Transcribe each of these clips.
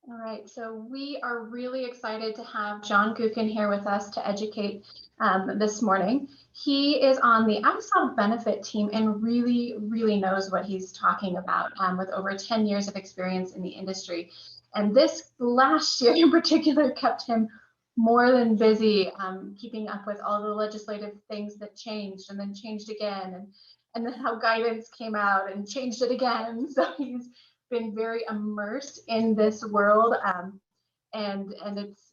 All right, so we are really excited to have John Gookin here with us to educate this morning. He is on the ISOL benefit team and really knows what he's talking about with over 10 years of experience in the industry. And this last year in particular kept him more than busy keeping up with all the legislative things that changed and then changed again, and then how guidance came out and changed it again. So he's been very immersed in this world, and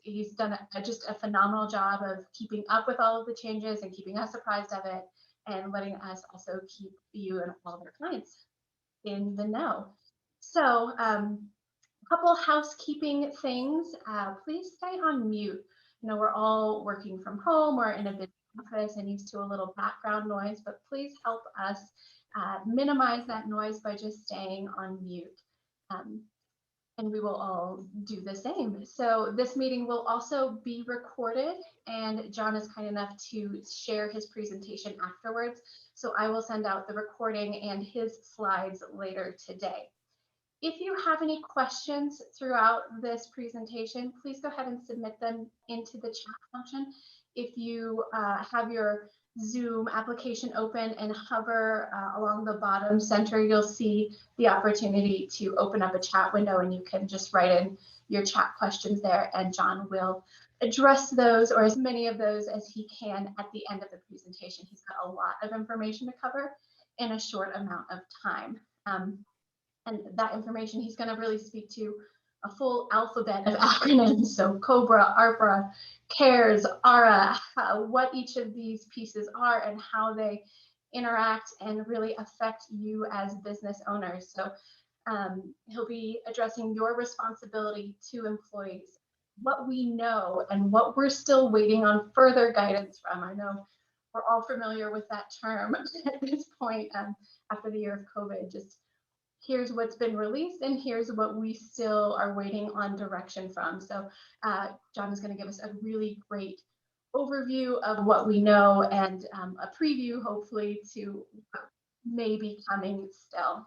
he's done just a phenomenal job of keeping up with all of the changes and keeping us apprised of it, and letting us also keep you and all of our clients in the know. So a couple housekeeping things. Please stay on mute. We're all working from home or in a busy office and used to a little background noise, but please help us minimize that noise by just staying on mute. And we will all do the same. So this meeting will also be recorded, and John is kind enough to share his presentation afterwards. So I will send out the recording and his slides later today. If you have any questions throughout this presentation, please go ahead and submit them into the chat function. If you have your Zoom application open and hover along the bottom center, you'll see the opportunity to open up a chat window, and you can just write in your chat questions there, and John will address those, or as many of those as he can, at the end of the presentation. He's got a lot of information to cover in a short amount of time. And that information, he's going to really speak to a full alphabet of acronyms. So COBRA, ARPA, CARES, ARA, what each of these pieces are and how they interact and really affect you as business owners. So he'll be addressing your responsibility to employees, what we know and what we're still waiting on further guidance from. I know we're all familiar with that term at this point after the year of COVID. Just here's what's been released and here's what we still are waiting on direction from. So John is going to give us a really great overview of what we know and a preview, hopefully, to what may be coming still.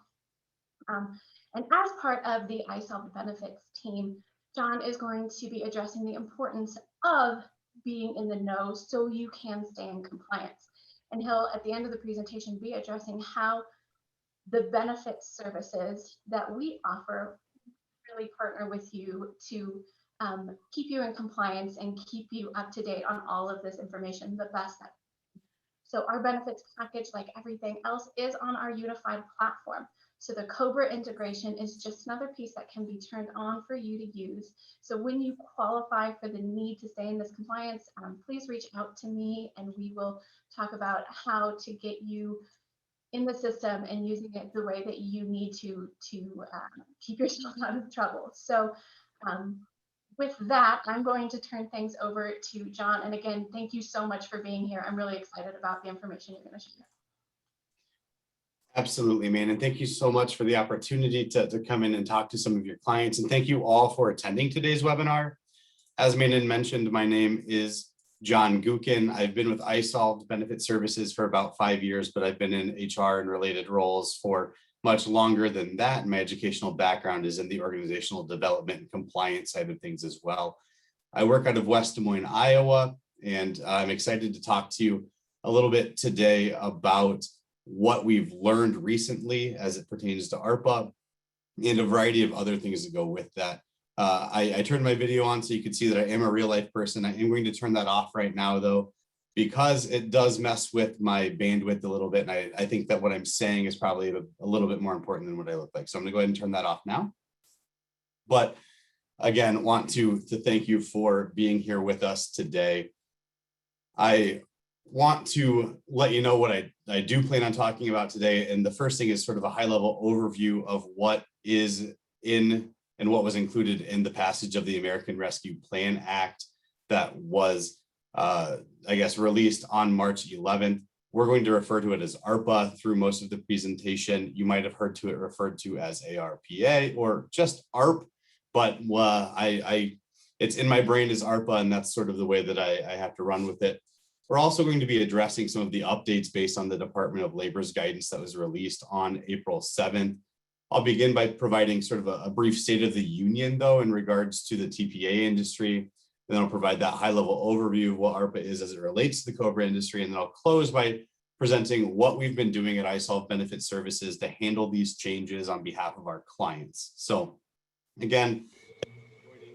And as part of the ISOL benefits team, John is going to be addressing the importance of being in the know so you can stay in compliance. And he'll, at the end of the presentation, be addressing how the benefits services that we offer really partner with you to keep you in compliance and keep you up to date on all of this information the best that. So our benefits package, like everything else, is on our unified platform. So the COBRA integration is just another piece that can be turned on for you to use. So when you qualify for the need to stay in this compliance, please reach out to me and we will talk about how to get you in the system and using it the way that you need to keep yourself out of trouble. So with that, I'm going to turn things over to John. And again, thank you so much for being here. I'm really excited about the information you're going to share. Absolutely, man. And thank you so much for the opportunity to come in and talk to some of your clients. And thank you all for attending today's webinar. As Manon mentioned, my name is John Gookin. I've been with iSolved Benefit Services for about 5 years, but I've been in HR and related roles for much longer than that. My educational background is in the organizational development and compliance side of things as well. I work out of West Des Moines, Iowa, and I'm excited to talk to you a little bit today about what we've learned recently as it pertains to ARPA and a variety of other things that go with that. I turned my video on so you can see that I am a real life person. I am going to turn that off right now though, because it does mess with my bandwidth a little bit. And I think that what I'm saying is probably a little bit more important than what I look like. So I'm gonna go ahead and turn that off now. But again, want to thank you for being here with us today. I want to let you know what I do plan on talking about today. And the first thing is sort of a high level overview of what is in and what was included in the passage of the American Rescue Plan Act that was, I guess, released on March 11th. We're going to refer to it as ARPA through most of the presentation. You might have heard to it referred to as ARPA or just ARP, but it's in my brain as ARPA, and that's sort of the way that I have to run with it. We're also going to be addressing some of the updates based on the Department of Labor's guidance that was released on April 7th. I'll begin by providing sort of a brief state of the union, though, in regards to the TPA industry. And then I'll provide that high-level overview of what ARPA is as it relates to the COBRA industry. And then I'll close by presenting what we've been doing at iSolve Benefit Services to handle these changes on behalf of our clients. So again,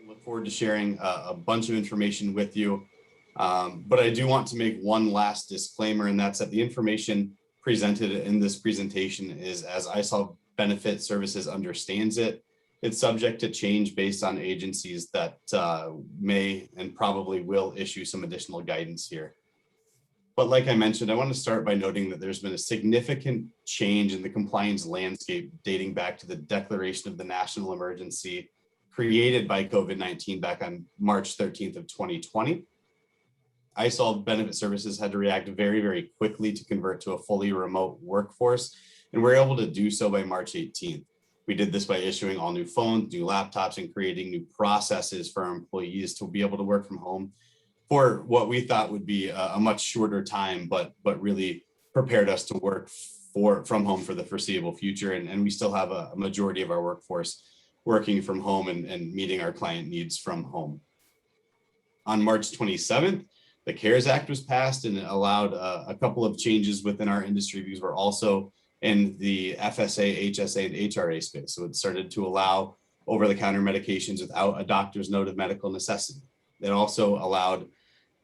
look forward to sharing a bunch of information with you. But I do want to make one last disclaimer, and that's that the information presented in this presentation is as iSolve Benefit Services understands it. It's subject to change based on agencies that may and probably will issue some additional guidance here. But like I mentioned, I want to start by noting that there's been a significant change in the compliance landscape dating back to the declaration of the national emergency created by COVID-19 back on March 13th of 2020. iSolve Benefit Services had to react very, very quickly to convert to a fully remote workforce, and we're able to do so by March 18th. We did this by issuing all new phones, new laptops, and creating new processes for our employees to be able to work from home for what we thought would be a much shorter time, but really prepared us to work from home for the foreseeable future. And we still have a majority of our workforce working from home and meeting our client needs from home. On March 27th, the CARES Act was passed and it allowed a couple of changes within our industry because we're also in the FSA, HSA, and HRA space. So it started to allow over-the-counter medications without a doctor's note of medical necessity. It also allowed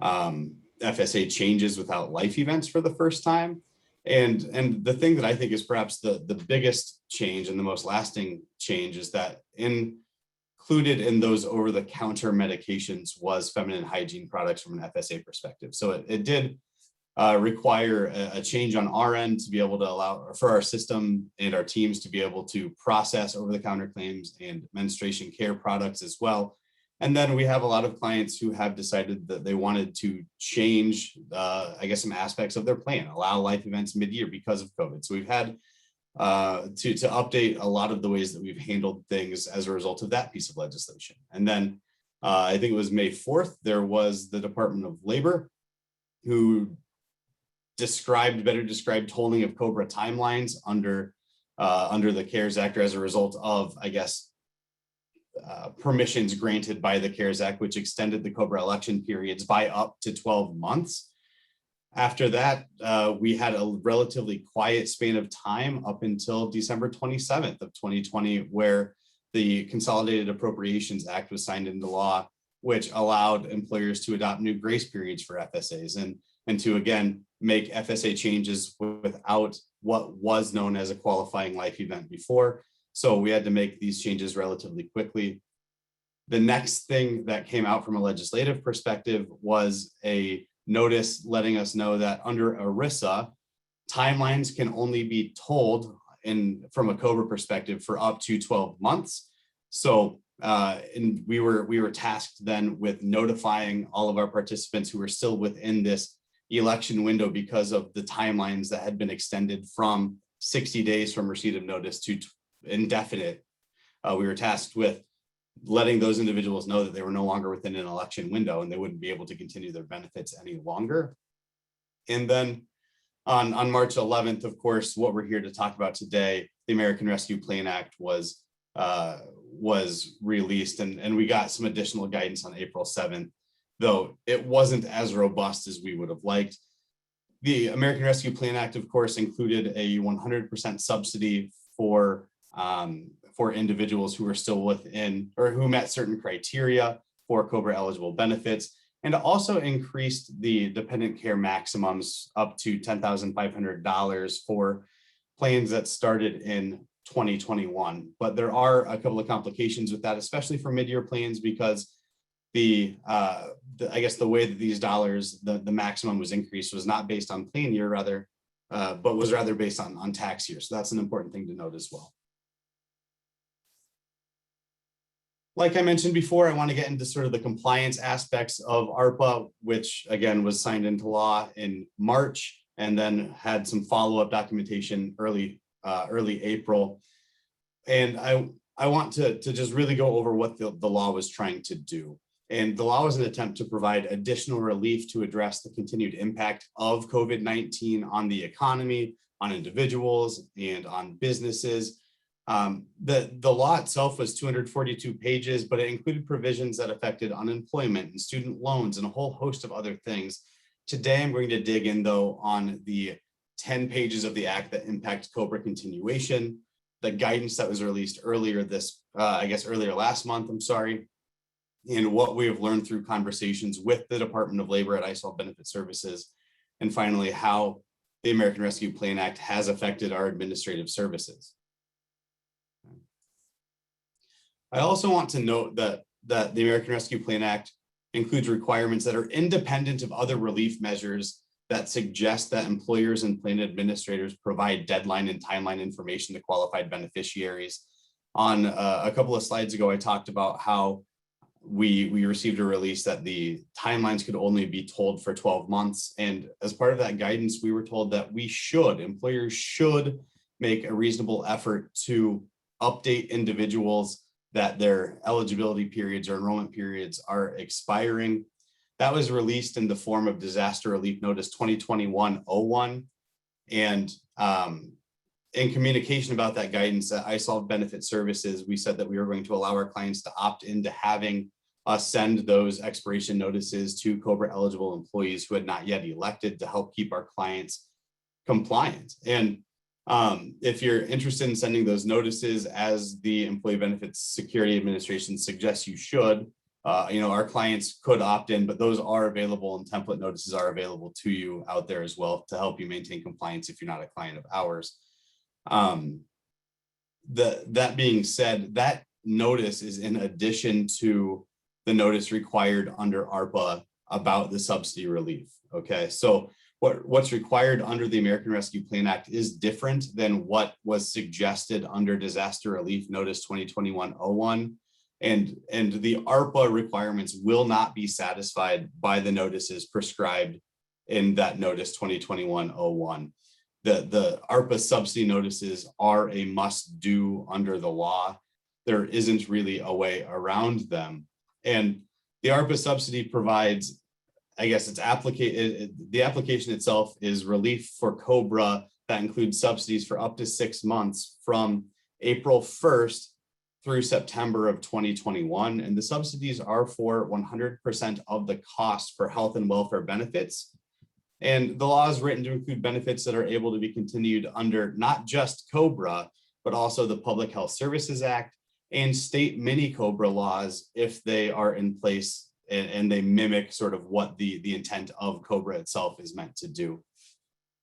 FSA changes without life events for the first time. And the thing that I think is perhaps the biggest change and the most lasting change is that included in those over-the-counter medications was feminine hygiene products from an FSA perspective. So it did require a change on our end to be able to allow for our system and our teams to be able to process over-the-counter claims and menstruation care products as well. And then we have a lot of clients who have decided that they wanted to change, I guess, some aspects of their plan, allow life events mid-year because of COVID. So we've had to update a lot of the ways that we've handled things as a result of that piece of legislation. And then I think it was May 4th, there was the Department of Labor who better described tolling of COBRA timelines under the CARES Act, or as a result of, I guess, permissions granted by the CARES Act, which extended the COBRA election periods by up to 12 months. After that, we had a relatively quiet span of time up until December 27th of 2020, where the Consolidated Appropriations Act was signed into law, which allowed employers to adopt new grace periods for FSAs and to, again, make FSA changes without what was known as a qualifying life event before. So we had to make these changes relatively quickly. The next thing that came out from a legislative perspective was a notice letting us know that under ERISA, timelines can only be told from a COBRA perspective for up to 12 months. So and we were tasked then with notifying all of our participants who were still within this election window because of the timelines that had been extended from 60 days from receipt of notice to indefinite. We were tasked with letting those individuals know that they were no longer within an election window and they wouldn't be able to continue their benefits any longer. And then on March 11th, of course, what we're here to talk about today, the American Rescue Plan Act was released, and we got some additional guidance on April 7th, though it wasn't as robust as we would have liked. The American Rescue Plan Act, of course, included a 100% subsidy for individuals who are still within or who met certain criteria for COBRA eligible benefits, and also increased the dependent care maximums up to $10,500 for plans that started in 2021. But there are a couple of complications with that, especially for mid-year plans, because I guess the way that these dollars, the maximum was increased was not based on plan year but was rather based on tax year. So that's an important thing to note as well. Like I mentioned before, I want to get into sort of the compliance aspects of ARPA, which again was signed into law in March and then had some follow-up documentation early April. And I want to just really go over what the law was trying to do. And the law was an attempt to provide additional relief to address the continued impact of COVID-19 on the economy, on individuals, and on businesses. The law itself was 242 pages, but it included provisions that affected unemployment and student loans and a whole host of other things. Today, I'm going to dig in though on the 10 pages of the act that impact COBRA continuation, the guidance that was released earlier earlier last month, and what we have learned through conversations with the Department of Labor at ISOL Benefit Services, and finally, how the American Rescue Plan Act has affected our administrative services. I also want to note that the American Rescue Plan Act includes requirements that are independent of other relief measures that suggest that employers and plan administrators provide deadline and timeline information to qualified beneficiaries. On a couple of slides ago, I talked about how we received a release that the timelines could only be told for 12 months. And as part of that guidance, we were told that employers should make a reasonable effort to update individuals that their eligibility periods or enrollment periods are expiring. That was released in the form of Disaster Relief Notice 2021-01. And in communication about that guidance at ISOL Benefit Services, we said that we were going to allow our clients to opt into having us send those expiration notices to COBRA eligible employees who had not yet elected to help keep our clients compliant. And if you're interested in sending those notices, as the Employee Benefits Security Administration suggests you should, our clients could opt in, but those are available and template notices are available to you out there as well to help you maintain compliance if you're not a client of ours. That being said, that notice is in addition to the notice required under ARPA about the subsidy relief. Okay, so what's required under the American Rescue Plan Act is different than what was suggested under Disaster Relief Notice 2021-01. And the ARPA requirements will not be satisfied by the notices prescribed in that notice 2021-01. The ARPA subsidy notices are a must do under the law. There isn't really a way around them. And the ARPA subsidy provides, the application itself is relief for COBRA that includes subsidies for up to 6 months from April 1st through September of 2021. And the subsidies are for 100% of the cost for health and welfare benefits. And the law is written to include benefits that are able to be continued under not just COBRA, but also the Public Health Services Act and state mini COBRA laws if they are in place and they mimic sort of what the intent of COBRA itself is meant to do.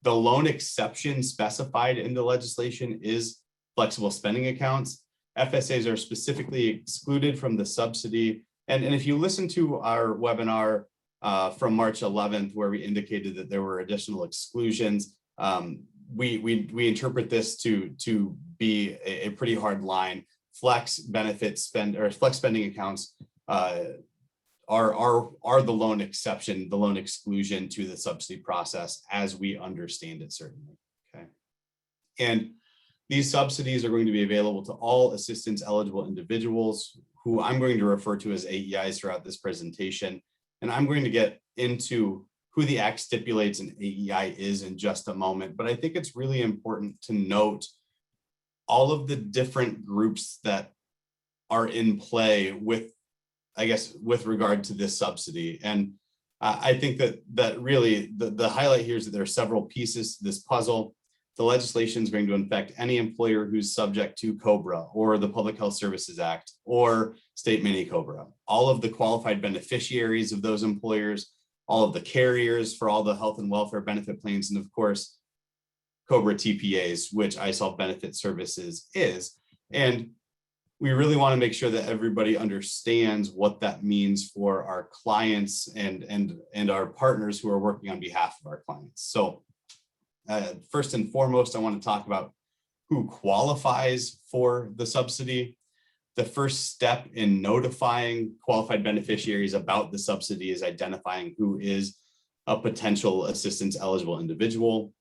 The loan exception specified in the legislation is flexible spending accounts. FSAs are specifically excluded from the subsidy. And if you listen to our webinar from March 11th, where we indicated that there were additional exclusions, we interpret this to be a pretty hard line. Flex spending accounts are the loan exception, the loan exclusion to the subsidy process as we understand it, certainly. Okay. And these subsidies are going to be available to all assistance eligible individuals who I'm going to refer to as AEIs throughout this presentation. And I'm going to get into who the Act stipulates an AEI is in just a moment. But I think it's really important to note all of the different groups that are in play with regard to this subsidy. And I think that really the highlight here is that there are several pieces to this puzzle. The legislation is going to affect any employer who's subject to COBRA or the Public Health Services Act or state mini COBRA. All of the qualified beneficiaries of those employers, all of the carriers for all the health and welfare benefit plans, and of course, COBRA TPAs, which ISOL Benefit Services is. And we really want to make sure that everybody understands what that means for our clients and our partners who are working on behalf of our clients. So first and foremost, I want to talk about who qualifies for the subsidy. The first step in notifying qualified beneficiaries about the subsidy is identifying who is a potential assistance eligible individual.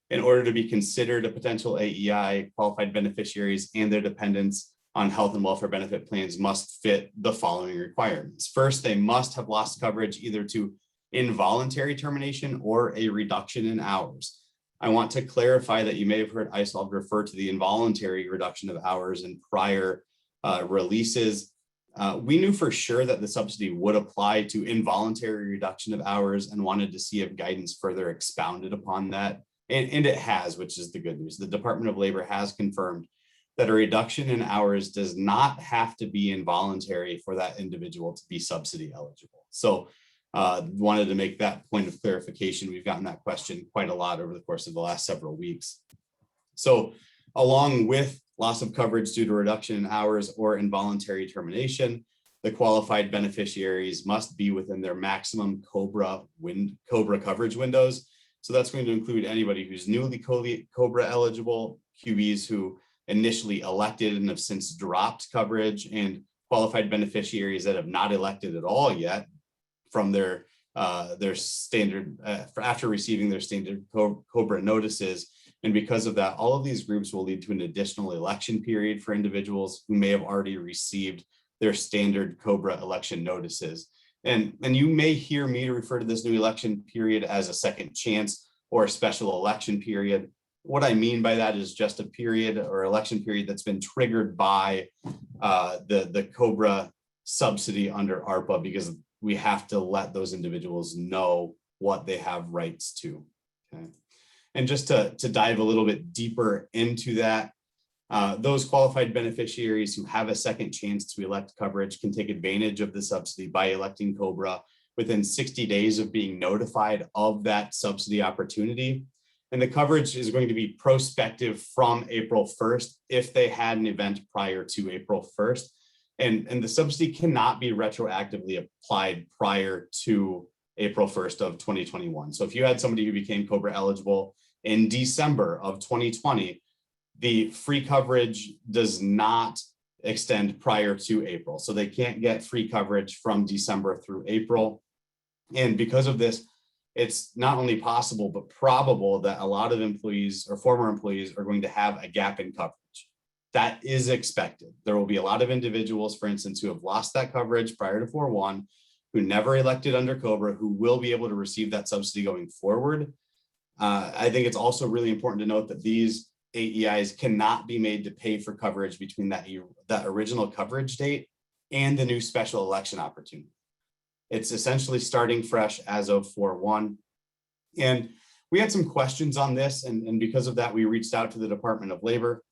In order to be considered a potential AEI, qualified beneficiaries and their dependents on health and welfare benefit plans must fit the following requirements. First, they must have lost coverage either to involuntary termination or a reduction in hours. I want to clarify that you may have heard ISOLV refer to the involuntary reduction of hours in prior releases. We knew for sure that the subsidy would apply to involuntary reduction of hours and wanted to see if guidance further expounded upon that. And it has, which is the good news. The Department of Labor has confirmed that a reduction in hours does not have to be involuntary for that individual to be subsidy eligible. So wanted to make that point of clarification. We've gotten that question quite a lot over the course of the last several weeks. So along with loss of coverage due to reduction in hours or involuntary termination, the qualified beneficiaries must be within their maximum COBRA coverage windows. So that's going to include anybody who's newly COBRA eligible, QBs who initially elected and have since dropped coverage, and qualified beneficiaries that have not elected at all yet from their standard after receiving their standard COBRA notices. And because of that, all of these groups will lead to an additional election period for individuals who may have already received their standard COBRA election notices. And you may hear me refer to this new election period as a second chance or a special election period. What I mean by that is just a period or election period that's been triggered by the COBRA subsidy under ARPA, because we have to let those individuals know what they have rights to. Okay. And just to dive a little bit deeper into that, those qualified beneficiaries who have a second chance to elect coverage can take advantage of the subsidy by electing COBRA within 60 days of being notified of that subsidy opportunity. And the coverage is going to be prospective from April 1st if they had an event prior to April 1st. And the subsidy cannot be retroactively applied prior to April 1st of 2021. So if you had somebody who became COBRA eligible in December of 2020, the free coverage does not extend prior to April. So they can't get free coverage from December through April. And because of this, it's not only possible, but probable that a lot of employees or former employees are going to have a gap in coverage. That is expected. There will be a lot of individuals, for instance, who have lost that coverage prior to 4/1, who never elected under COBRA, who will be able to receive that subsidy going forward. I think it's also really important to note that these AEIs cannot be made to pay for coverage between that original coverage date and the new special election opportunity. It's essentially starting fresh as of 4/1. And we had some questions on this, and because of that, we reached out to the Department of Labor.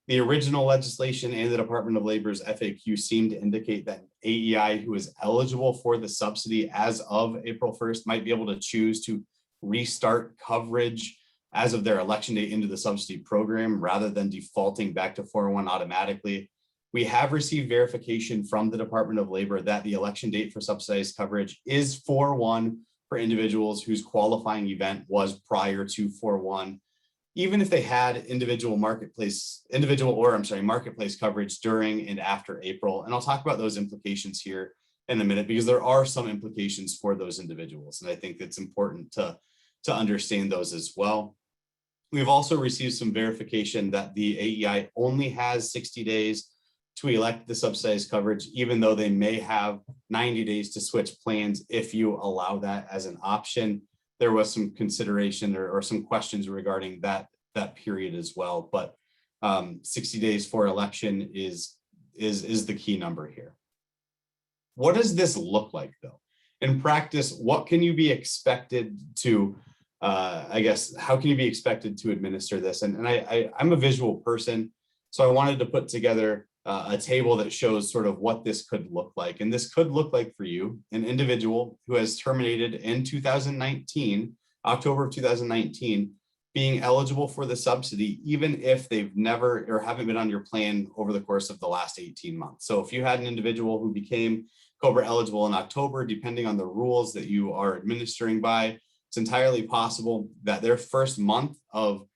The original legislation and the Department of Labor's FAQ seem to indicate that an AEI who is eligible for the subsidy as of April 1st might be able to choose to restart coverage as of their election date into the subsidy program rather than defaulting back to 4/1 automatically. We have received verification from the Department of Labor that the election date for subsidized coverage is 4/1 for individuals whose qualifying event was prior to 4/1. Even if they had marketplace coverage during and after April. And I'll talk about those implications here in a minute, because there are some implications for those individuals. And I think it's important to understand those as well. We've also received some verification that the AEI only has 60 days to elect the subsidized coverage, even though they may have 90 days to switch plans if you allow that as an option. There was some consideration or some questions regarding that period as well, but 60 days for election is the key number here. What does this look like though? In practice, what can you be expected to, how can you be expected to administer this? And I'm a visual person, so I wanted to put together a table that shows sort of what this could look like. And this could look like for you, an individual who has terminated in 2019, October of 2019, being eligible for the subsidy, even if they've never or haven't been on your plan over the course of the last 18 months. So if you had an individual who became COBRA eligible in October, depending on the rules that you are administering by, it's entirely possible that their first month of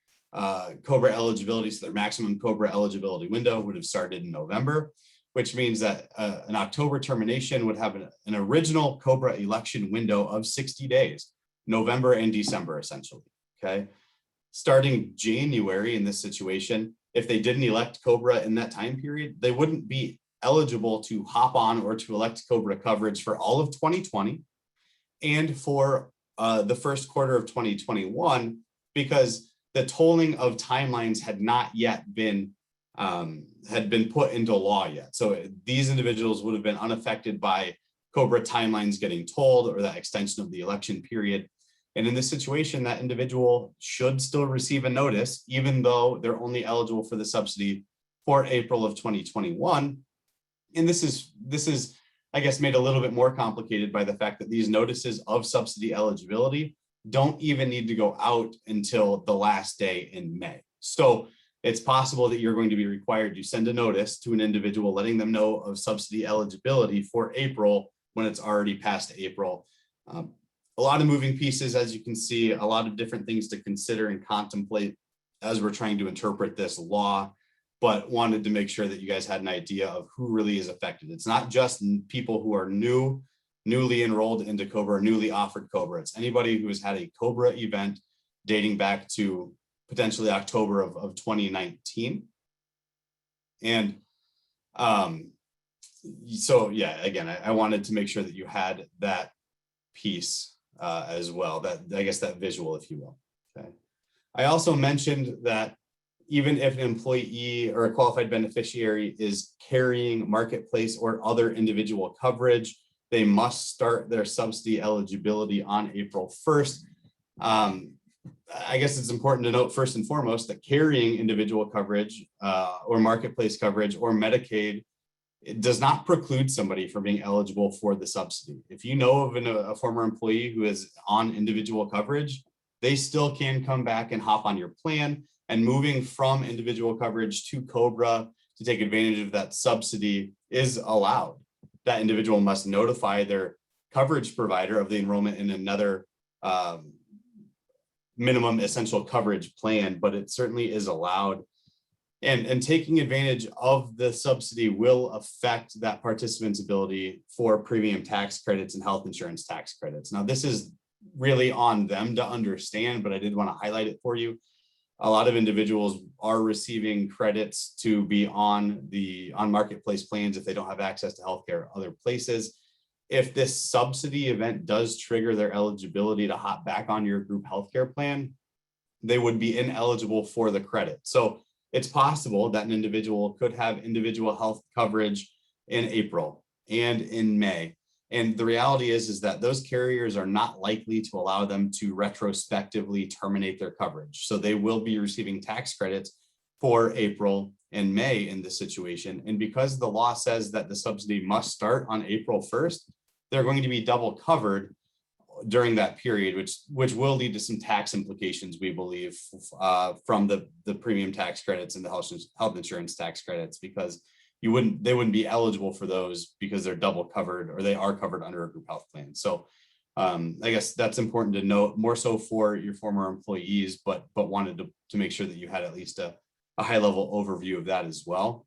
COBRA eligibility, so their maximum COBRA eligibility window, would have started in November, which means that an October termination would have an original COBRA election window of 60 days, November and December, essentially, okay? Starting January in this situation, if they didn't elect COBRA in that time period, they wouldn't be eligible to hop on or to elect COBRA coverage for all of 2020 and for the first quarter of 2021, because the tolling of timelines had not yet been put into law yet. So these individuals would have been unaffected by COBRA timelines getting tolled or that extension of the election period. And in this situation, that individual should still receive a notice, even though they're only eligible for the subsidy for April of 2021. And this is, I guess, made a little bit more complicated by the fact that these notices of subsidy eligibility don't even need to go out until the last day in May. So it's possible that you're going to be required to send a notice to an individual letting them know of subsidy eligibility for April when it's already past April. A lot of moving pieces, as you can see, a lot of different things to consider and contemplate as we're trying to interpret this law, but wanted to make sure that you guys had an idea of who really is affected. It's not just people who are newly enrolled into COBRA or newly offered COBRA. It's anybody who has had a COBRA event dating back to potentially October of 2019. And so yeah, again, I wanted to make sure that you had that piece as well, that I guess that visual, if you will. Okay. I also mentioned that even if an employee or a qualified beneficiary is carrying marketplace or other individual coverage, they must start their subsidy eligibility on April 1st. I guess it's important to note first and foremost that carrying individual coverage or marketplace coverage or Medicaid, it does not preclude somebody from being eligible for the subsidy. If you know of a former employee who is on individual coverage, they still can come back and hop on your plan, and moving from individual coverage to COBRA to take advantage of that subsidy is allowed. That individual must notify their coverage provider of the enrollment in another minimum essential coverage plan, but it certainly is allowed. And taking advantage of the subsidy will affect that participant's ability for premium tax credits and health insurance tax credits. Now, this is really on them to understand, but I did want to highlight it for you. A lot of individuals are receiving credits to be on marketplace plans if they don't have access to healthcare other places. If this subsidy event does trigger their eligibility to hop back on your group healthcare plan, they would be ineligible for the credit. So it's possible that an individual could have individual health coverage in April and in May. And the reality is that those carriers are not likely to allow them to retrospectively terminate their coverage. So they will be receiving tax credits for April and May in this situation. And because the law says that the subsidy must start on April 1st, they're going to be double covered during that period, which will lead to some tax implications, we believe, from the premium tax credits and the health insurance tax credits, because they wouldn't be eligible for those because they're double covered, or they are covered under a group health plan. So I guess that's important to note, more so for your former employees, but wanted to make sure that you had at least a high level overview of that as well.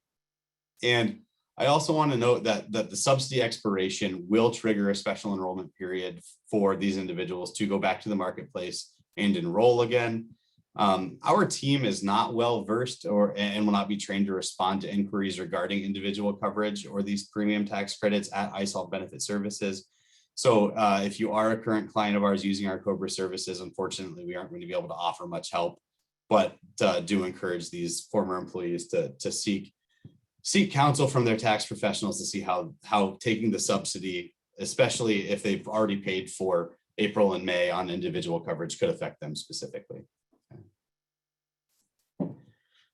And I also want to note that the subsidy expiration will trigger a special enrollment period for these individuals to go back to the marketplace and enroll again. Our team is not well versed and will not be trained to respond to inquiries regarding individual coverage or these premium tax credits at iSolve Benefit Services. So if you are a current client of ours using our COBRA services, unfortunately, we aren't going to be able to offer much help, but do encourage these former employees to seek counsel from their tax professionals to see how taking the subsidy, especially if they've already paid for April and May on individual coverage, could affect them specifically.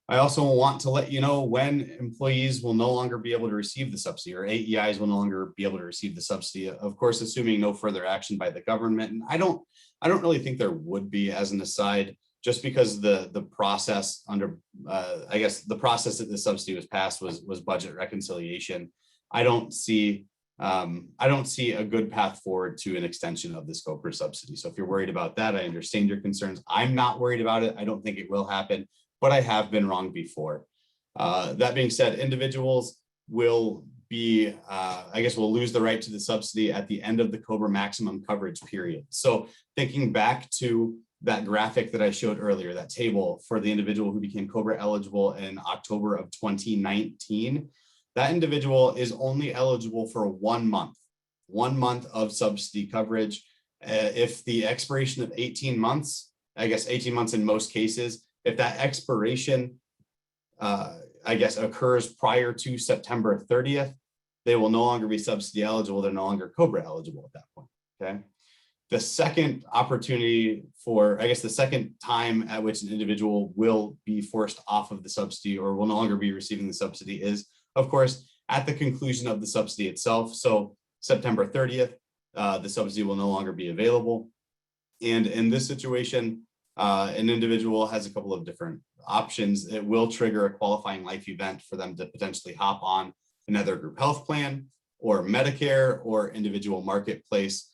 I also want to let you know when employees will no longer be able to receive the subsidy, or AEIs will no longer be able to receive the subsidy, of course, assuming no further action by the government. And I don't really think there would be, as an aside, just because the process under, I guess the process that the subsidy was passed was budget reconciliation. I don't see a good path forward to an extension of the COBRA subsidy. So if you're worried about that, I understand your concerns. I'm not worried about it. I don't think it will happen, but I have been wrong before. That being said, individuals will be, will lose the right to the subsidy at the end of the COBRA maximum coverage period. So thinking back to that graphic that I showed earlier, that table for the individual who became COBRA eligible in October of 2019, that individual is only eligible for 1 month of subsidy coverage. If the expiration of 18 months, I guess 18 months in most cases, If that expiration, I guess, occurs prior to September 30th, they will no longer be subsidy eligible. They're no longer COBRA eligible at that point, okay? The second opportunity for, I guess, the second time at which an individual will be forced off of the subsidy or will no longer be receiving the subsidy is, of course, at the conclusion of the subsidy itself. So September 30th, the subsidy will no longer be available. And in this situation, an individual has a couple of different options. It will trigger a qualifying life event for them to potentially hop on another group health plan or Medicare or individual marketplace.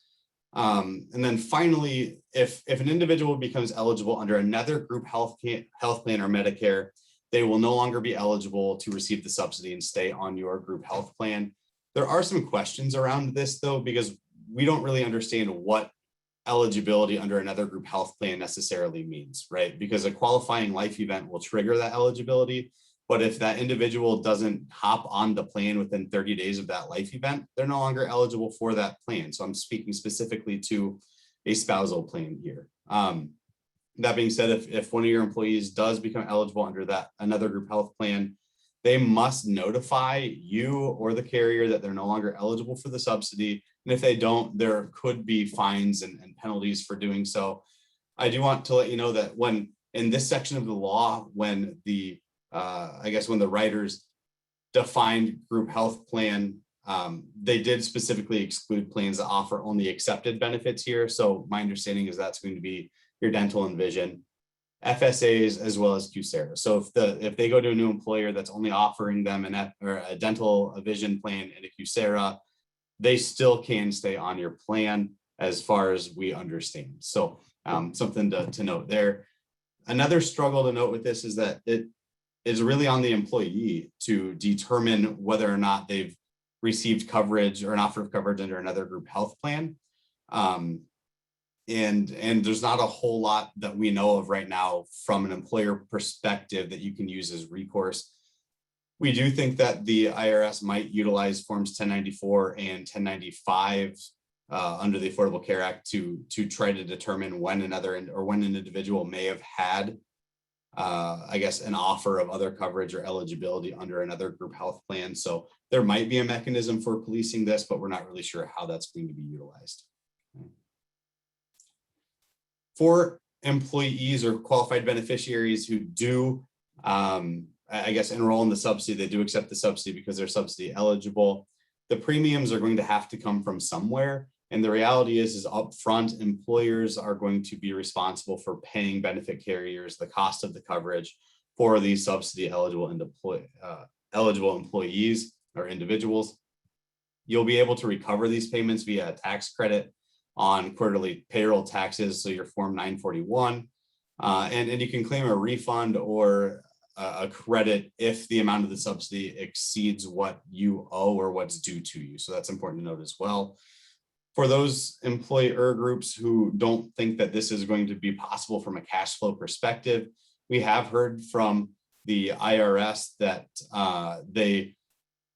And then finally, if an individual becomes eligible under another group health plan or Medicare, they will no longer be eligible to receive the subsidy and stay on your group health plan. There are some questions around this though, because we don't really understand what eligibility under another group health plan necessarily means, right? Because a qualifying life event will trigger that eligibility. But if that individual doesn't hop on the plan within 30 days of that life event, they're no longer eligible for that plan. So I'm speaking specifically to a spousal plan here. That being said, if one of your employees does become eligible under that another group health plan, they must notify you or the carrier that they're no longer eligible for the subsidy. And if they don't, there could be fines and penalties for doing so. I do want to let you know that when in this section of the law, when the I guess when the writers defined group health plan, they did specifically exclude plans that offer only accepted benefits here. So my understanding is that's going to be your dental and vision, FSAs, as well as CUSERA. So if they go to a new employer that's only offering them a dental, a vision plan, and a CUSERA, they still can stay on your plan as far as we understand. So something to note there. Another struggle to note with this is that it is really on the employee to determine whether or not they've received coverage or an offer of coverage under another group health plan. And there's not a whole lot that we know of right now from an employer perspective that you can use as recourse. We do think that the IRS might utilize forms 1094 and 1095 under the Affordable Care Act to try to determine when an individual may have had I guess an offer of other coverage or eligibility under another group health plan. So there might be a mechanism for policing this, but we're not really sure how that's going to be utilized. For employees or qualified beneficiaries who do, I guess, enroll in the subsidy, they do accept the subsidy because they're subsidy eligible. The premiums are going to have to come from somewhere. And the reality is upfront, employers are going to be responsible for paying benefit carriers the cost of the coverage for these subsidy eligible employees or individuals. You'll be able to recover these payments via a tax credit on quarterly payroll taxes, so your Form 941, and you can claim a refund or a credit if the amount of the subsidy exceeds what you owe or what's due to you. So that's important to note as well. For those employer groups who don't think that this is going to be possible from a cash flow perspective, we have heard from the IRS that they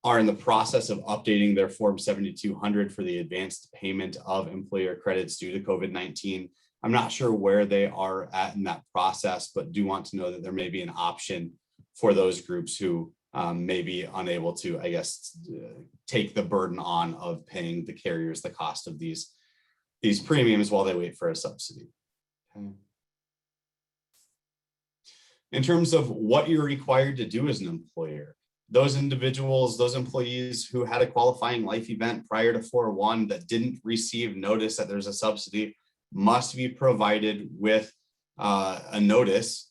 are in the process of updating their Form 7200 for the advanced payment of employer credits due to COVID-19. I'm not sure where they are at in that process, but do want to know that there may be an option for those groups who may be unable to, I guess, take the burden on of paying the carriers the cost of these premiums while they wait for a subsidy. Okay. In terms of what you're required to do as an employer, those individuals, those employees who had a qualifying life event prior to 4/1 that didn't receive notice that there's a subsidy must be provided with a notice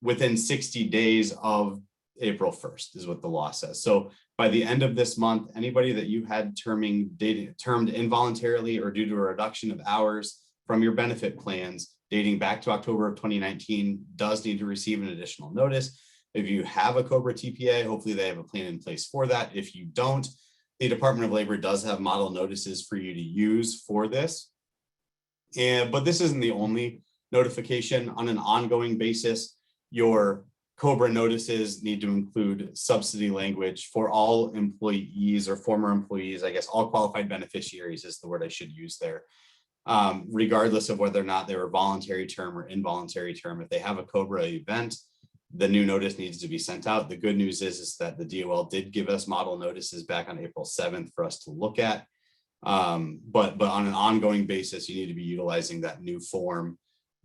within 60 days of April 1st is what the law says. So by the end of this month, anybody that you had termed involuntarily or due to a reduction of hours from your benefit plans dating back to October of 2019 does need to receive an additional notice. If you have a COBRA TPA, hopefully they have a plan in place for that. If you don't, the Department of Labor does have model notices for you to use for this. But this isn't the only notification. On an ongoing basis, your COBRA notices need to include subsidy language for all employees or former employees. I guess all qualified beneficiaries is the word I should use there. regardless of whether or not they were voluntary term or involuntary term. If they have a COBRA event, the new notice needs to be sent out. The good news is that the DOL did give us model notices back on April 7th for us to look at. But on an ongoing basis, you need to be utilizing that new form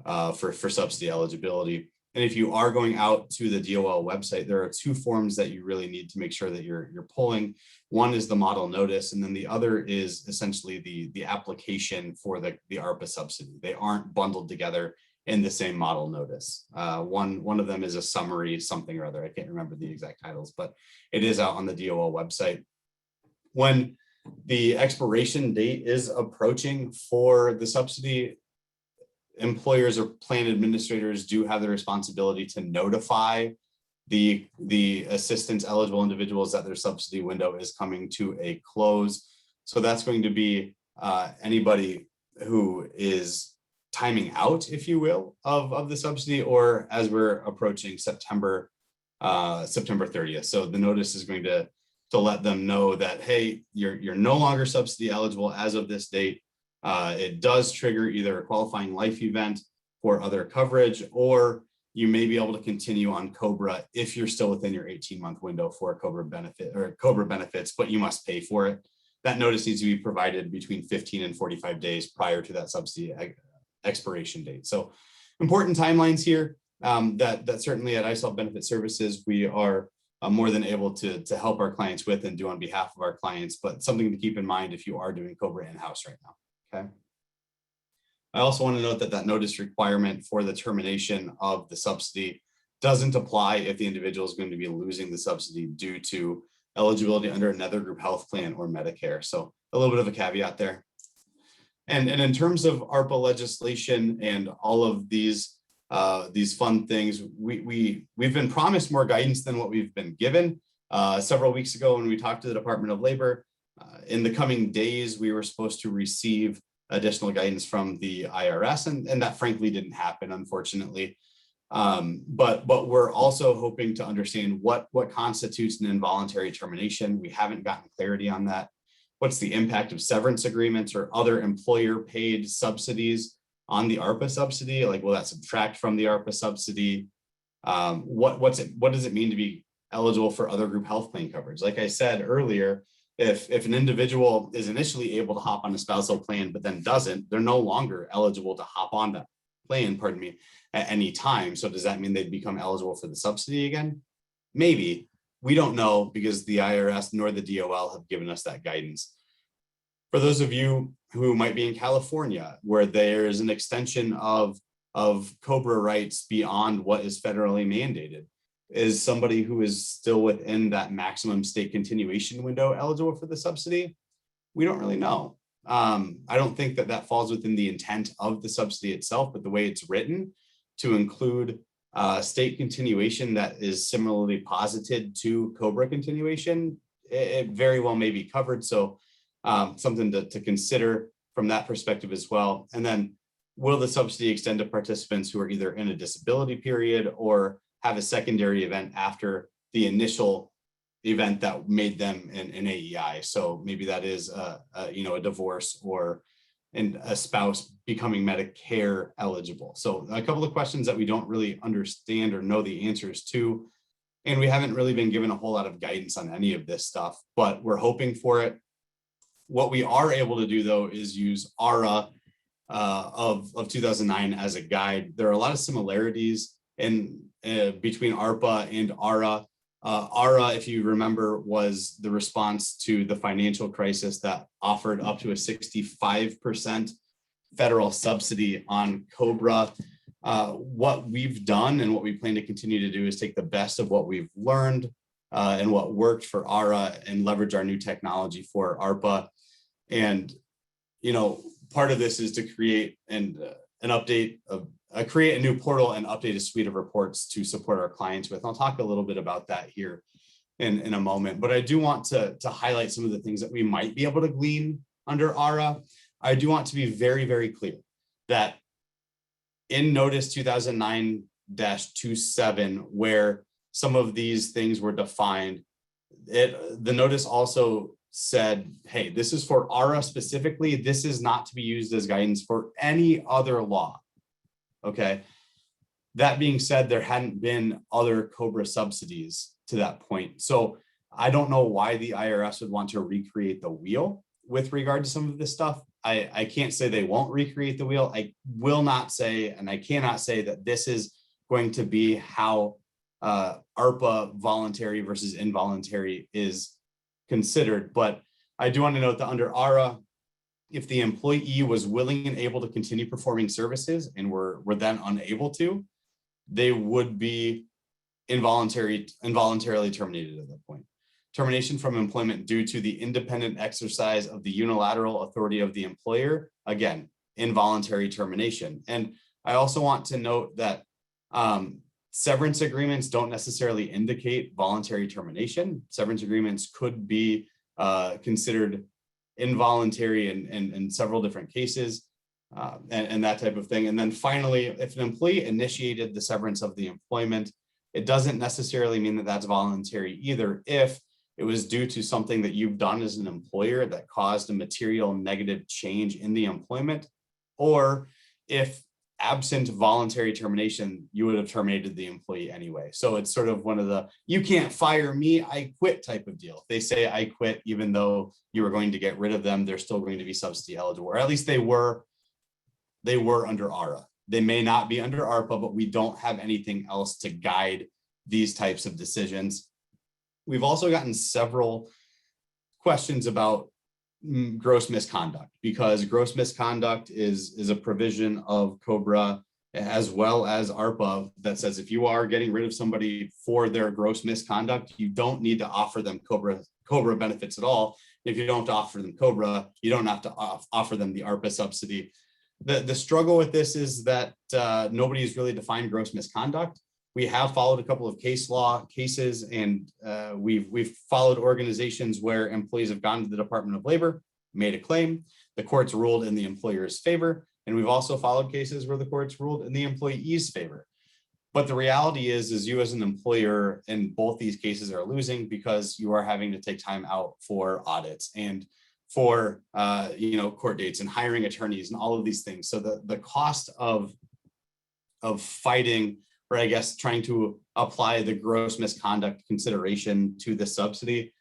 for subsidy eligibility. And if you are going out to the DOL website, there are two forms that you really need to make sure that you're pulling. One is the model notice, and then the other is essentially the application for the ARPA subsidy. They aren't bundled together in the same model notice. One of them is a summary something or other. I can't remember the exact titles, but it is out on the DOL website. When the expiration date is approaching for the subsidy, employers or plan administrators do have the responsibility to notify the assistance eligible individuals that their subsidy window is coming to a close. So that's going to be anybody who is timing out, if you will, of the subsidy, or as we're approaching September 30th. So the notice is going to let them know that, hey, you're no longer subsidy eligible as of this date. It does trigger either a qualifying life event for other coverage, or you may be able to continue on COBRA if you're still within your 18-month window for a COBRA benefit or COBRA benefits, but you must pay for it. That notice needs to be provided between 15 and 45 days prior to that subsidy expiration date. So important timelines here that certainly at ISOL Benefit Services, we are more than able to help our clients with and do on behalf of our clients, but something to keep in mind if you are doing COBRA in-house right now. Okay. I also want to note that notice requirement for the termination of the subsidy doesn't apply if the individual is going to be losing the subsidy due to eligibility under another group health plan or Medicare. So a little bit of a caveat there. And in terms of ARPA legislation and all of these fun things, we've been promised more guidance than what we've been given. Several weeks ago when we talked to the Department of Labor, in the coming days, we were supposed to receive additional guidance from the IRS, and that frankly didn't happen, unfortunately. But we're also hoping to understand what constitutes an involuntary termination. We haven't gotten clarity on that. What's the impact of severance agreements or other employer-paid subsidies on the ARPA subsidy? Like, will that subtract from the ARPA subsidy? What does it mean to be eligible for other group health plan coverage? Like I said earlier, if an individual is initially able to hop on a spousal plan, but then doesn't, they're no longer eligible to hop on that plan, at any time. So does that mean they'd become eligible for the subsidy again? Maybe. We don't know because the IRS nor the DOL have given us that guidance. For those of you who might be in California, where there is an extension of COBRA rights beyond what is federally mandated, is somebody who is still within that maximum state continuation window eligible for the subsidy? We don't really know. I don't think that falls within the intent of the subsidy itself, but the way it's written to include state continuation that is similarly posited to COBRA continuation, it very well may be covered. So something to consider from that perspective as well. And then, will the subsidy extend to participants who are either in a disability period or have a secondary event after the initial event that made them an AEI? So maybe that is a divorce or a spouse becoming Medicare eligible. So a couple of questions that we don't really understand or know the answers to, and we haven't really been given a whole lot of guidance on any of this stuff, but we're hoping for it. What we are able to do though is use ARA of 2009 as a guide. There are a lot of similarities between ARPA and ARA. ARA, if you remember, was the response to the financial crisis that offered up to a 65% federal subsidy on COBRA. What we've done and what we plan to continue to do is take the best of what we've learned and what worked for ARA and leverage our new technology for ARPA. And, part of this is to create create a new portal and update a suite of reports to support our clients with. I'll talk a little bit about that here in a moment, but I do want to highlight some of the things that we might be able to glean under ARA. I do want to be very, very clear that in Notice 2009-27, where some of these things were defined, the notice also said, hey, this is for ARA specifically. This is not to be used as guidance for any other law. Okay. That being said, there hadn't been other COBRA subsidies to that point. So I don't know why the IRS would want to recreate the wheel with regard to some of this stuff. I can't say they won't recreate the wheel. I will not say, and I cannot say that this is going to be how ARPA voluntary versus involuntary is considered. But I do want to note that under ARA, if the employee was willing and able to continue performing services and were then unable to, they would be involuntarily terminated at that point. Termination from employment due to the independent exercise of the unilateral authority of the employer, again, involuntary termination. And I also want to note that severance agreements don't necessarily indicate voluntary termination. Severance agreements could be considered involuntary in several different cases and that type of thing. And then finally, if an employee initiated the severance of the employment, it doesn't necessarily mean that that's voluntary either if it was due to something that you've done as an employer that caused a material negative change in the employment, or if absent voluntary termination, you would have terminated the employee anyway. So it's sort of one of the, you can't fire me, I quit type of deal. If they say I quit, even though you were going to get rid of them, they're still going to be subsidy eligible, or at least they were under ARA. They may not be under ARPA, but we don't have anything else to guide these types of decisions. We've also gotten several questions about gross misconduct, because gross misconduct is a provision of COBRA as well as ARPA that says if you are getting rid of somebody for their gross misconduct, you don't need to offer them COBRA benefits at all. If you don't offer them COBRA, you don't have to offer them the ARPA subsidy. The struggle with this is that nobody's really defined gross misconduct. We have followed a couple of case law cases, and we've followed organizations where employees have gone to the Department of Labor, made a claim, the courts ruled in the employer's favor, and we've also followed cases where the courts ruled in the employee's favor. But the reality is you as an employer in both these cases are losing because you are having to take time out for audits and for court dates and hiring attorneys and all of these things. So the cost of fighting, or I guess trying to apply the gross misconduct consideration to the subsidy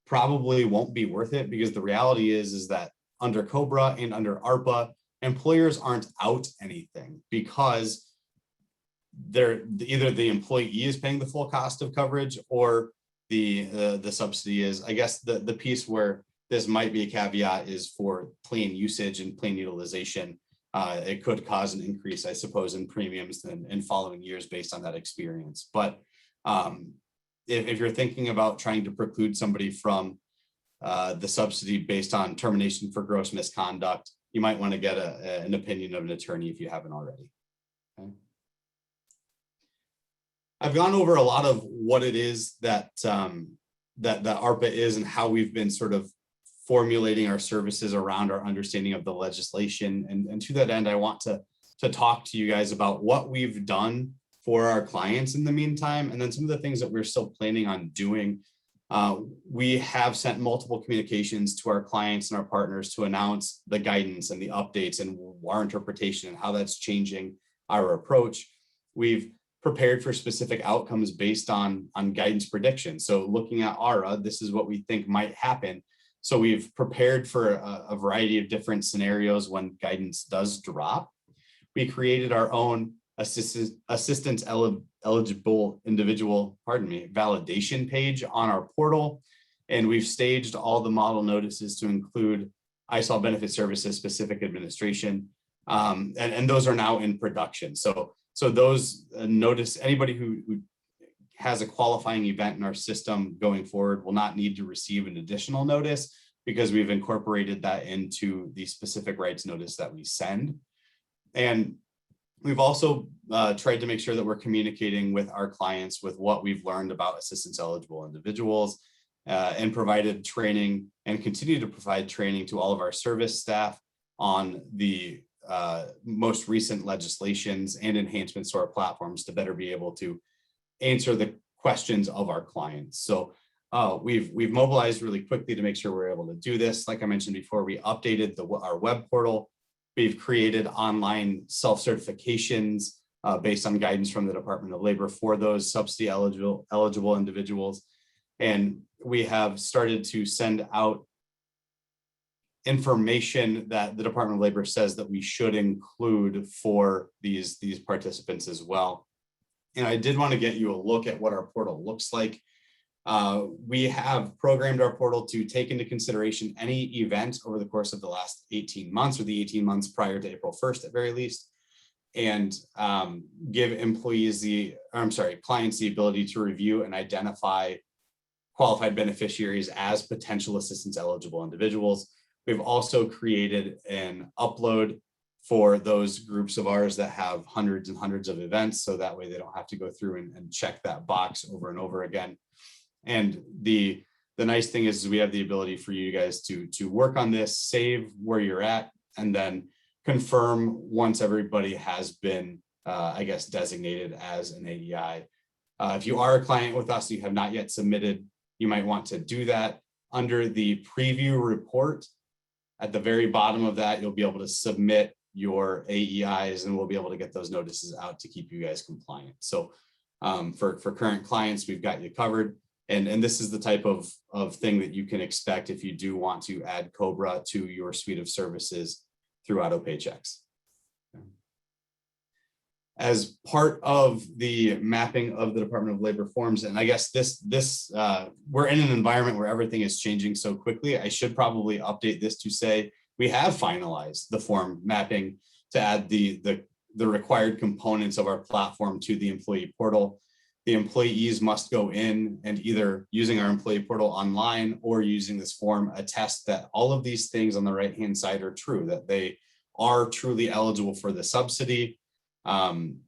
probably won't be worth it, because the reality is that under COBRA and under ARPA, employers aren't out anything because either the employee is paying the full cost of coverage or the subsidy is. I guess the piece where this might be a caveat is for plane usage and plane utilization. It could cause an increase, I suppose, in premiums in following years based on that experience. But if you're thinking about trying to preclude somebody from the subsidy based on termination for gross misconduct, you might want to get an opinion of an attorney if you haven't already. Okay. I've gone over a lot of what it is that ARPA is and how we've been sort of formulating our services around our understanding of the legislation. And to that end, I want to talk to you guys about what we've done for our clients in the meantime, and then some of the things that we're still planning on doing. We have sent multiple communications to our clients and our partners to announce the guidance and the updates and our interpretation and how that's changing our approach. We've prepared for specific outcomes based on guidance predictions. So looking at ARA, this is what we think might happen. So we've prepared for a variety of different scenarios when guidance does drop. We created our own assistance eligible individual, validation page on our portal. And we've staged all the model notices to include ISOL benefit services specific administration. And those are now in production. So those notice, anybody who has a qualifying event in our system going forward will not need to receive an additional notice, because we've incorporated that into the specific rights notice that we send. And we've also tried to make sure that we're communicating with our clients with what we've learned about assistance eligible individuals, and provided training and continue to provide training to all of our service staff on the most recent legislations and enhancements to our platforms to better be able to answer the questions of our clients. So We've mobilized really quickly to make sure we're able to do this. Like I mentioned before, we updated our web portal. We've created online self-certifications based on guidance from the Department of Labor for those subsidy eligible individuals. And we have started to send out information that the Department of Labor says that we should include for these participants as well. And I did want to get you a look at what our portal looks like. We have programmed our portal to take into consideration any event over the course of the last 18 months or the 18 months prior to April 1st at very least, and give clients the ability to review and identify qualified beneficiaries as potential assistance eligible individuals. We've also created an upload for those groups of ours that have hundreds and hundreds of events, so that way they don't have to go through and check that box over and over again. And the nice thing is we have the ability for you guys to work on this, save where you're at, and then confirm once everybody has been, designated as an AEI. If you are a client with us and you have not yet submitted, you might want to do that. Under the preview report, at the very bottom of that, you'll be able to submit your AEIs and we'll be able to get those notices out to keep you guys compliant. So for current clients, we've got you covered. And this is the type of thing that you can expect if you do want to add COBRA to your suite of services through auto paychecks. As part of the mapping of the Department of Labor forms, and I guess we're in an environment where everything is changing so quickly, I should probably update this to say we have finalized the form mapping to add the required components of our platform to the employee portal. The employees must go in and either using our employee portal online or using this form attest that all of these things on the right-hand side are true, that they are truly eligible for the subsidy. And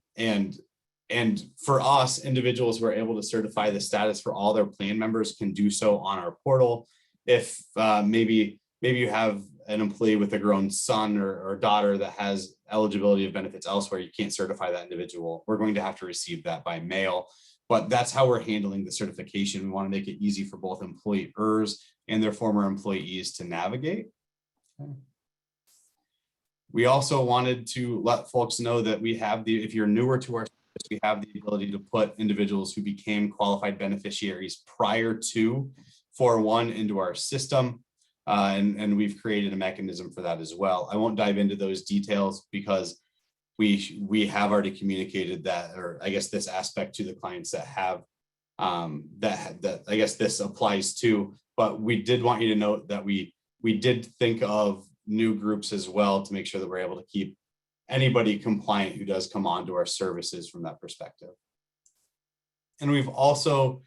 for us, individuals who are able to certify the status for all their plan members can do so on our portal. If maybe you have an employee with a grown son or daughter that has eligibility of benefits elsewhere, you can't certify that individual. We're going to have to receive that by mail, but that's how we're handling the certification. We want to make it easy for both employers and their former employees to navigate. Okay. We also wanted to let folks know that we have if you're newer to our service, we have the ability to put individuals who became qualified beneficiaries prior to 4/1 into our system. And we've created a mechanism for that as well. I won't dive into those details because we have already communicated that, or I guess this aspect to the clients that have that I guess this applies to, but we did want you to note that we did think of new groups as well to make sure that we're able to keep anybody compliant who does come onto our services from that perspective. And we've also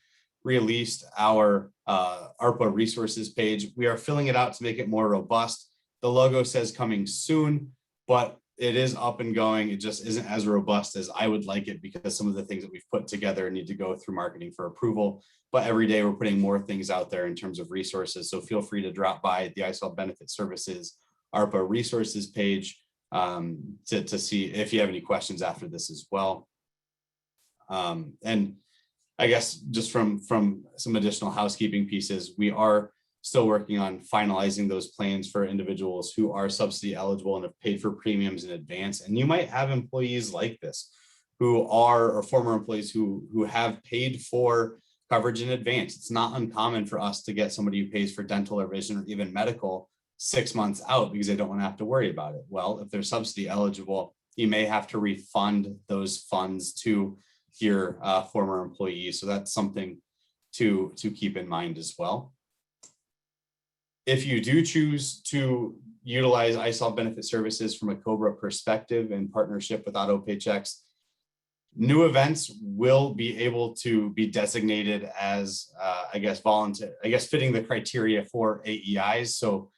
released our ARPA resources page. We are filling it out to make it more robust. The logo says coming soon, but it is up and going. It just isn't as robust as I would like it because some of the things that we've put together need to go through marketing for approval. But every day we're putting more things out there in terms of resources. So feel free to drop by the ISOL Benefit Services ARPA resources page to see if you have any questions after this as well. And I guess just from some additional housekeeping pieces, we are still working on finalizing those plans for individuals who are subsidy eligible and have paid for premiums in advance. And you might have employees like this who are, or former employees who have paid for coverage in advance. It's not uncommon for us to get somebody who pays for dental or vision or even medical 6 months out because they don't want to have to worry about it. Well, if they're subsidy eligible, you may have to refund those funds to your former employees. So that's something to keep in mind as well. If you do choose to utilize ISOL Benefit Services from a COBRA perspective in partnership with Auto Paychecks, new events will be able to be designated as, fitting the criteria for AEIs. So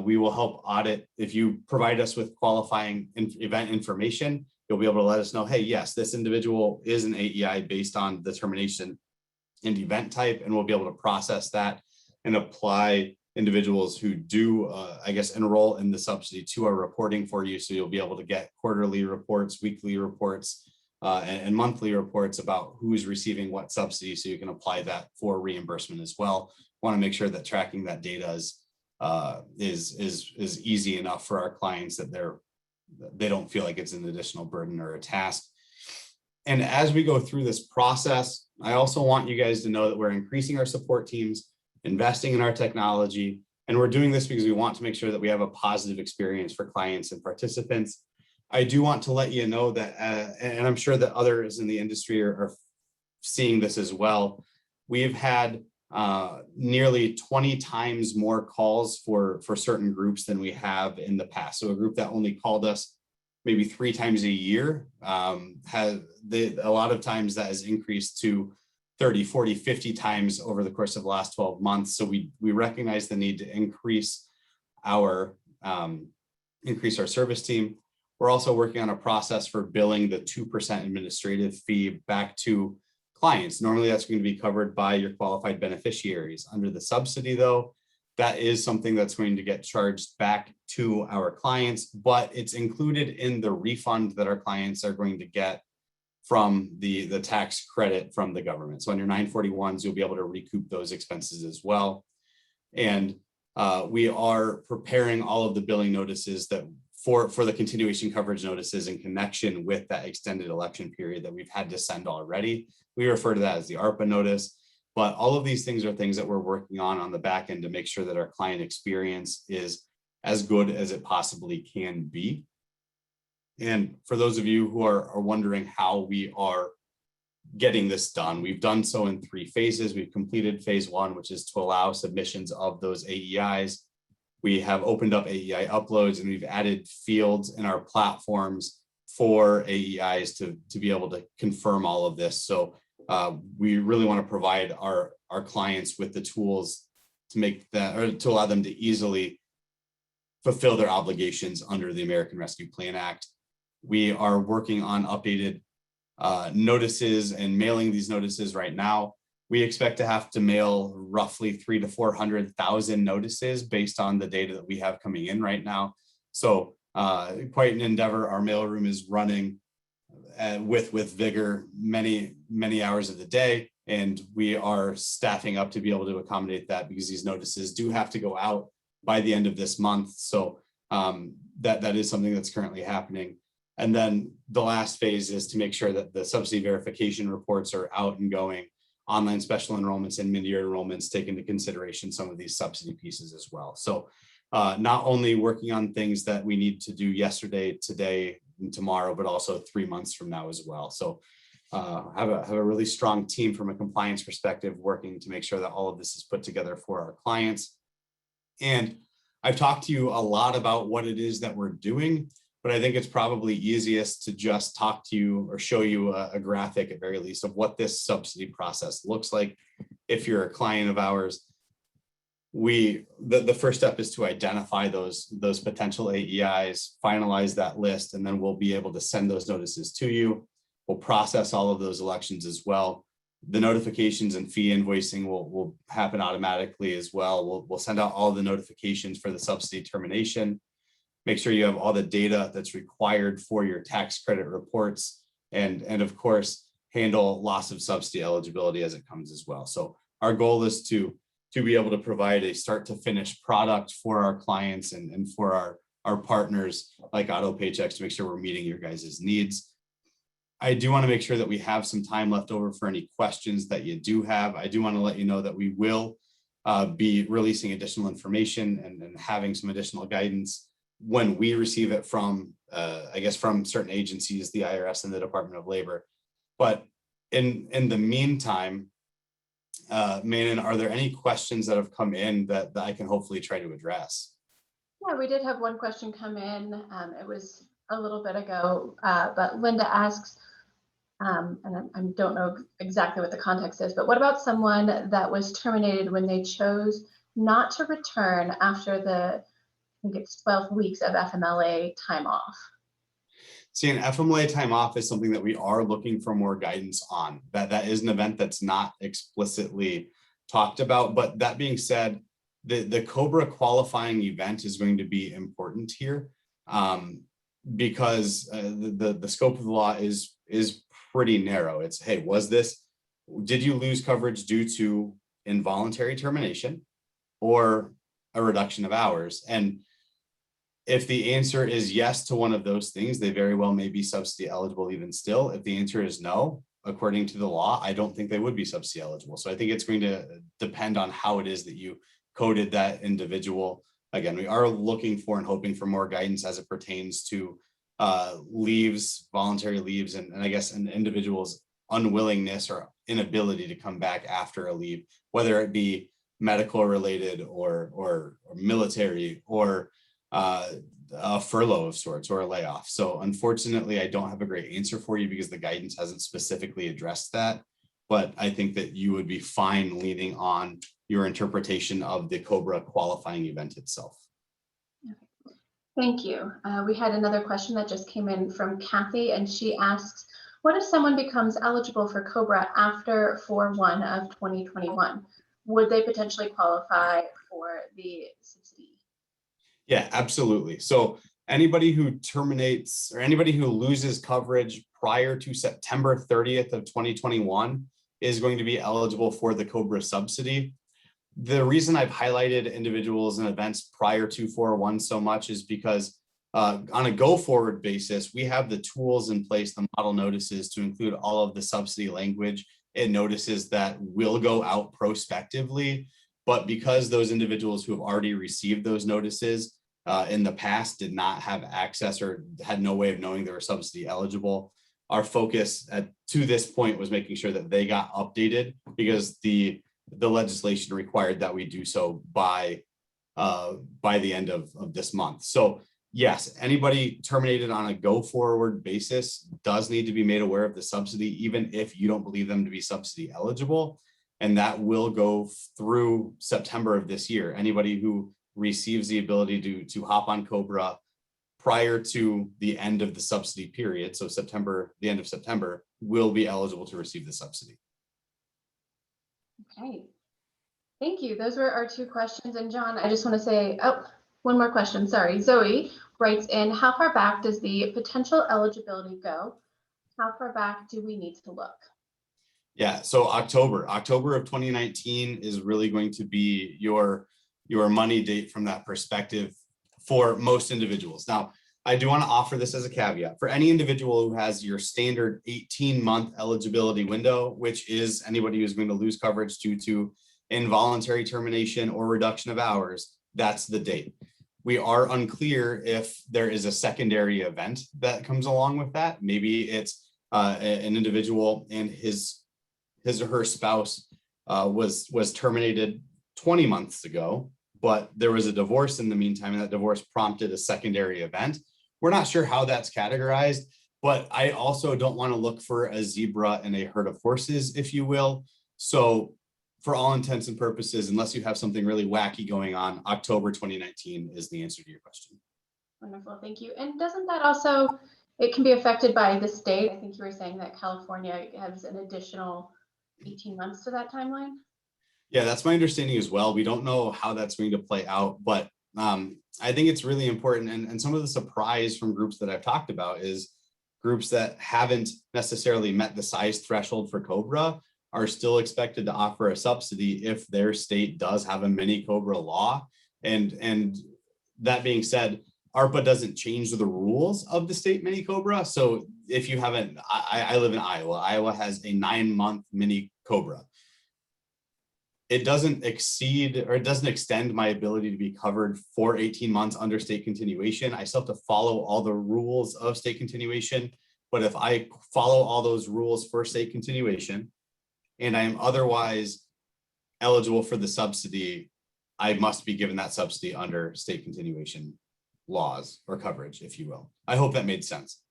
we will help audit. If you provide us with qualifying event information, you'll be able to let us know, hey, yes, this individual is an AEI based on the termination and event type, and we'll be able to process that and apply individuals who do, enroll in the subsidy to our reporting for you. So you'll be able to get quarterly reports, weekly reports, and monthly reports about who's receiving what subsidy, so you can apply that for reimbursement as well. Want to make sure that tracking that data is easy enough for our clients that they don't feel like it's an additional burden or a task. And as we go through this process, I also want you guys to know that we're increasing our support teams, investing in our technology, and we're doing this because we want to make sure that we have a positive experience for clients and participants. I do want to let you know that, and I'm sure that others in the industry are seeing this as well, we've had nearly 20 times more calls for certain groups than we have in the past. So a group that only called us maybe 3 times a year, a lot of times that has increased to 30, 40, 50 times over the course of the last 12 months. So we recognize the need to increase our service team. We're also working on a process for billing the 2% administrative fee back to clients. Normally that's going to be covered by your qualified beneficiaries. Under the subsidy though, that is something that's going to get charged back to our clients, but it's included in the refund that our clients are going to get from the tax credit from the government. So on your 941s, you'll be able to recoup those expenses as well. And we are preparing all of the billing notices that for the continuation coverage notices in connection with that extended election period that we've had to send already. We refer to that as the ARPA notice. But all of these things are things that we're working on the back end to make sure that our client experience is as good as it possibly can be. And for those of you who are wondering how we are getting this done, we've done so in 3 phases. We've completed phase 1, which is to allow submissions of those AEIs. We have opened up AEI uploads, and we've added fields in our platforms for AEIs to be able to confirm all of this. So we really want to provide our clients with the tools to make that, or to allow them to easily fulfill their obligations under the American Rescue Plan Act. We are working on updated notices and mailing these notices right now. We expect to have to mail roughly 300,000 to 400,000 notices based on the data that we have coming in right now. So quite an endeavor. Our mailroom is running with vigor many hours of the day, and we are staffing up to be able to accommodate that, because these notices do have to go out by the end of this month. So that is something that's currently happening. And then the last phase is to make sure that the subsidy verification reports are out and going. Online special enrollments and mid-year enrollments take into consideration some of these subsidy pieces as well. So not only working on things that we need to do yesterday, today, and tomorrow, but also 3 months from now as well. So have a really strong team from a compliance perspective, working to make sure that all of this is put together for our clients. And I've talked to you a lot about what it is that we're doing, but I think it's probably easiest to just talk to you or show you a graphic at very least of what this subsidy process looks like. If you're a client of ours, the first step is to identify those potential AEIs, finalize that list, and then we'll be able to send those notices to you. We'll process all of those elections as well. The notifications and fee invoicing will happen automatically as well. We'll send out all the notifications for the subsidy termination. Make sure you have all the data that's required for your tax credit reports, and of course, handle loss of subsidy eligibility as it comes as well. So our goal is to be able to provide a start to finish product for our clients and for our partners like Auto Paychecks to make sure we're meeting your guys' needs. I do want to make sure that we have some time left over for any questions that you do have. I do want to let you know that we will be releasing additional information and having some additional guidance when we receive it from, I guess, from certain agencies, the IRS and the Department of Labor. But in the meantime, Manon, are there any questions that have come in that I can hopefully try to address? Yeah, we did have one question come in. It was a little bit ago, but Linda asks, and I don't know exactly what the context is, but what about someone that was terminated when they chose not to return after I think it's 12 weeks of FMLA time off? See, an FMLA time off is something that we are looking for more guidance on. That is an event that's not explicitly talked about. But that being said, the COBRA qualifying event is going to be important here, because the scope of the law is pretty narrow. It's, hey, did you lose coverage due to involuntary termination or a reduction of hours? And if the answer is yes to one of those things, they very well may be subsidy eligible even still. If the answer is no, according to the law, I don't think they would be subsidy eligible. So I think it's going to depend on how it is that you coded that individual. Again, we are looking for and hoping for more guidance as it pertains to leaves, voluntary leaves, and I guess an individual's unwillingness or inability to come back after a leave, whether it be medical related or military or a furlough of sorts or a layoff. So unfortunately, I don't have a great answer for you because the guidance hasn't specifically addressed that. But I think that you would be fine leaning on your interpretation of the COBRA qualifying event itself. Thank you. We had another question that just came in from Kathy, and she asks, what if someone becomes eligible for COBRA after 4/1 of 2021? Would they potentially qualify for the subsidy? Yeah, absolutely. So anybody who terminates or anybody who loses coverage prior to September 30th of 2021 is going to be eligible for the COBRA subsidy. The reason I've highlighted individuals and events prior to 4/1 so much is because on a go forward basis, we have the tools in place, the model notices to include all of the subsidy language and notices that will go out prospectively. But because those individuals who have already received those notices in the past did not have access or had no way of knowing they were subsidy eligible, our focus to this point was making sure that they got updated because the legislation required that we do so by the end of this month. So yes, anybody terminated on a go forward basis does need to be made aware of the subsidy, even if you don't believe them to be subsidy eligible. And that will go through September of this year. Anybody who receives the ability to hop on COBRA prior to the end of the subsidy period, so the end of September, will be eligible to receive the subsidy. Okay, thank you. Those were our two questions. And John, I just want to say, one more question. Sorry. Zoe writes in, how far back does the potential eligibility go? How far back do we need to look? Yeah, so October of 2019 is really going to be your money date from that perspective for most individuals. Now, I do want to offer this as a caveat. For any individual who has your standard 18-month eligibility window, which is anybody who's going to lose coverage due to involuntary termination or reduction of hours, that's the date. We are unclear if there is a secondary event that comes along with that. Maybe it's an individual and his or her spouse was terminated 20 months ago, but there was a divorce in the meantime, and that divorce prompted a secondary event. We're not sure how that's categorized, but I also don't want to look for a zebra in a herd of horses, if you will. So for all intents and purposes, unless you have something really wacky going on, October 2019 is the answer to your question. Wonderful, thank you. And doesn't that also, it can be affected by the state? I think you were saying that California has an additional 18 months to that timeline? Yeah, that's my understanding as well. We don't know how that's going to play out, but I think it's really important. And some of the surprise from groups that I've talked about is groups that haven't necessarily met the size threshold for COBRA are still expected to offer a subsidy if their state does have a mini COBRA law. And that being said, ARPA doesn't change the rules of the state mini COBRA. So if you haven't, I live in Iowa. Iowa has a 9-month mini COBRA. It doesn't exceed or it doesn't extend my ability to be covered for 18 months under state continuation. I still have to follow all the rules of state continuation. But if I follow all those rules for state continuation and I am otherwise eligible for the subsidy, I must be given that subsidy under state continuation laws or coverage, if you will. I hope that made sense.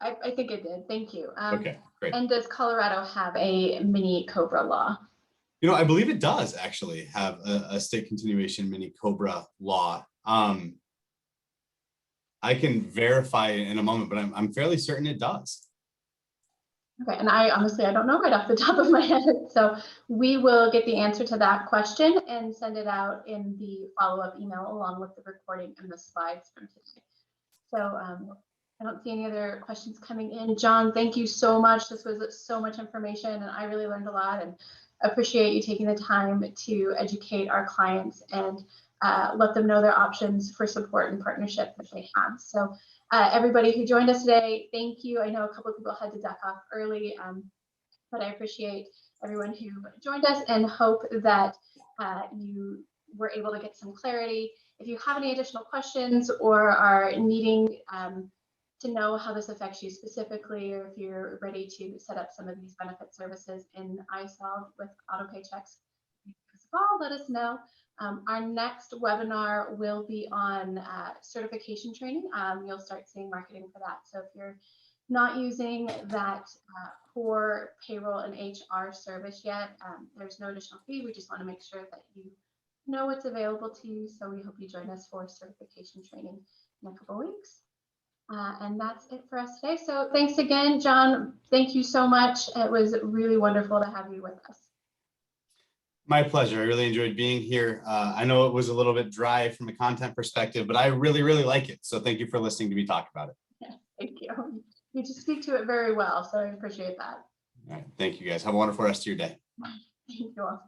I think it did. Thank you. Okay, great. And does Colorado have a mini COBRA law? You know, I believe it does actually have a state continuation mini COBRA law. I can verify in a moment, but I'm fairly certain it does. Okay, and I honestly, I don't know right off the top of my head. So we will get the answer to that question and send it out in the follow-up email along with the recording and the slides from today. So I don't see any other questions coming in. John, thank you so much. This was so much information and I really learned a lot and appreciate you taking the time to educate our clients and let them know their options for support and partnership that they have. So everybody who joined us today, thank you. I know a couple of people had to duck off early, but I appreciate everyone who joined us and hope that you were able to get some clarity. If you have any additional questions or are needing to know how this affects you specifically, or if you're ready to set up some of these benefit services in iSolve with auto-pay checks, let us know. Our next webinar will be on certification training. You'll start seeing marketing for that. So if you're not using that core payroll and HR service yet, there's no additional fee. We just want to make sure that you know it's available to you. So we hope you join us for certification training in a couple of weeks. And that's it for us today. So thanks again, John. Thank you so much. It was really wonderful to have you with us. My pleasure. I really enjoyed being here. I know it was a little bit dry from a content perspective, but I really, really like it. So thank you for listening to me talk about it. Yeah, thank you. You just speak to it very well. So I appreciate that. All right. Thank you guys. Have a wonderful rest of your day. Thank you all.